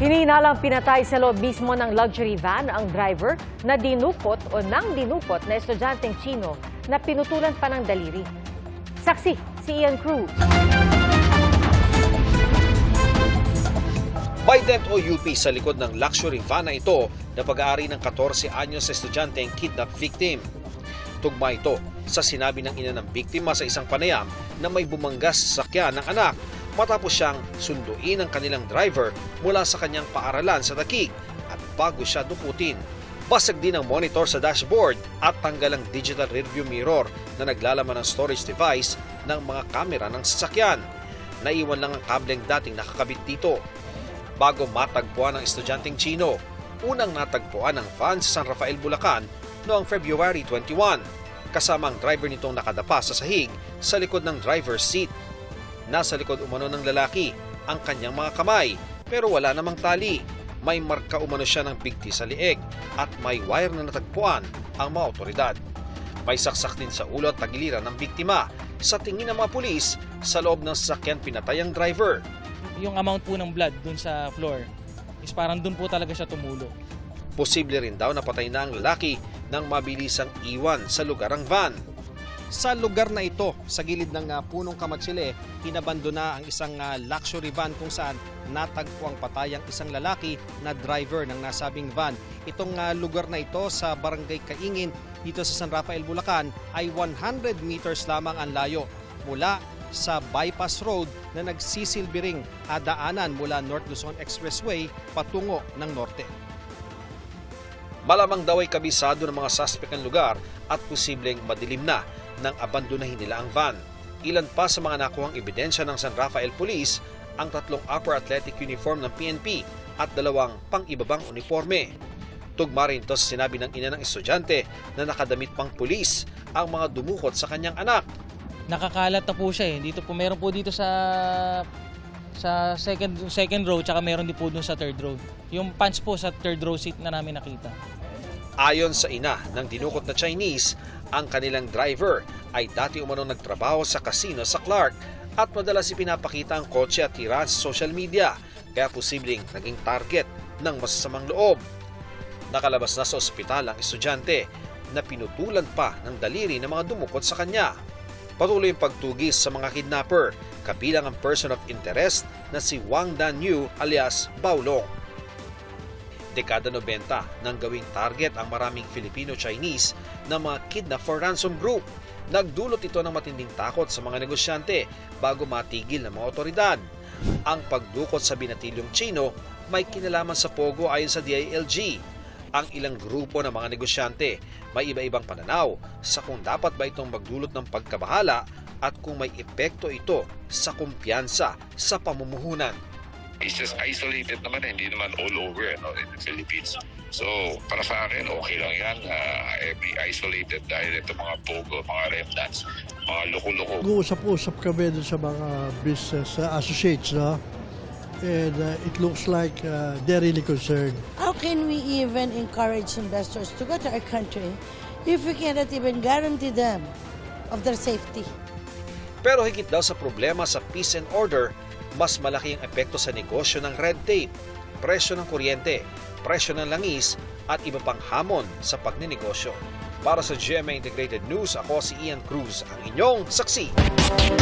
Hinihinalang pinatay sa loob mismo ng luxury van ang driver na dinukot o nang dinukot na estudyanteng Chino na pinutulan pa ng daliri. Saksi, si Ian Cruz. Biden o UP sa likod ng luxury van na ito na pag-aari ng 14 anyos sa estudyanteng kidnap victim. Tugma ito sa sinabi ng ina ng biktima sa isang panayam na may bumanggas sa sakyan ng anak matapos siyang sunduin ang kanilang driver mula sa kanyang paaralan sa Taguig at bago siya dukutin. Basag din ang monitor sa dashboard at tanggal ang digital rearview mirror na naglalaman ng storage device ng mga kamera ng sasakyan. Naiwan lang ang kableng dating nakakabit dito. Bago matagpuan ng estudyanteng Chino, unang natagpuan ng van sa San Rafael, Bulacan noong February 21, kasama ang driver nitong nakadapa sa sahig sa likod ng driver's seat. Nasa likod umano ng lalaki ang kanyang mga kamay pero wala namang tali. May marka umano siya ng bigti sa lieg at may wire na natagpuan ang mga otoridad. May saksak din sa ulo at tagiliran ng biktima. Sa tingin ng mga pulis, sa loob ng sasakyan pinatay ang driver. Yung amount po ng blood dun sa floor is parang dun po talaga siya tumulo. Posible rin daw napatay na ang lalaki nang mabilisang iwan sa lugar ang van. Sa lugar na ito, sa gilid ng punong kamatsile, inabandona ang isang luxury van kung saan natagpuang patay ang isang lalaki na driver ng nasabing van. Itong lugar na ito sa Barangay Kaingin dito sa San Rafael, Bulacan ay 100 meters lamang ang layo mula sa bypass road na nagsisilbiring daanan mula North Luzon Expressway patungo ng norte. Malamang daw ay kabisado ng mga suspect ang lugar at posibleng madilim na nang abandonahin nila ang van. Ilan pa sa mga nakuhang ebidensya ng San Rafael Police ang 3 upper athletic uniform ng PNP at 2 pang-ibabang uniforme. Tugma rin ito sa sinabi ng ina ng estudyante na nakadamit pang pulis ang mga dumukot sa kanyang anak. Nakakalat na po siya eh. Dito po, meron po dito sa second row tsaka meron din po dun sa third row. Yung pants po sa third row seat na namin nakita. Ayon sa ina ng dinukot na Chinese, ang kanilang driver ay dati umano nagtrabaho sa casino sa Clark at madalas ipinapakita ang kotse at tirahan sa social media, kaya posibleng naging target ng masasamang loob. Nakalabas na sa ospital ang estudyante na pinutulan pa ng daliri ng mga dumukot sa kanya. Patuloy ang pagtugis sa mga kidnapper, kabilang ang person of interest na si Wang Danyu alias Baolong. Dekada 90 nang gawing target ang maraming Filipino-Chinese na mga kidnap for ransom group. Nagdulot ito ng matinding takot sa mga negosyante bago matigil ng mga otoridad. Ang pagdukot sa binatilyong Chino may kinalaman sa Pogo ayon sa DILG. Ang ilang grupo ng mga negosyante may iba-ibang pananaw sa kung dapat ba itong magdulot ng pagkabahala at kung may epekto ito sa kumpiyansa sa pamumuhunan. It's just isolated naman, hindi naman all over in the Philippines. So, para sa akin, okay lang yan. Every isolated dahil ito mga pogo, mga remnants, mga loko-loko. Nag-uusap-usap kami dun sa mga business associates, no? And it looks like they're really concerned. How can we even encourage investors to go to our country if we cannot even guarantee them of their safety? Pero higit daw sa problema sa peace and order, mas malaki ang epekto sa negosyo ng red tape, presyo ng kuryente, presyo ng langis at iba pang hamon sa pagninegosyo. Para sa GMA Integrated News, ako si Ian Cruz, ang inyong saksi.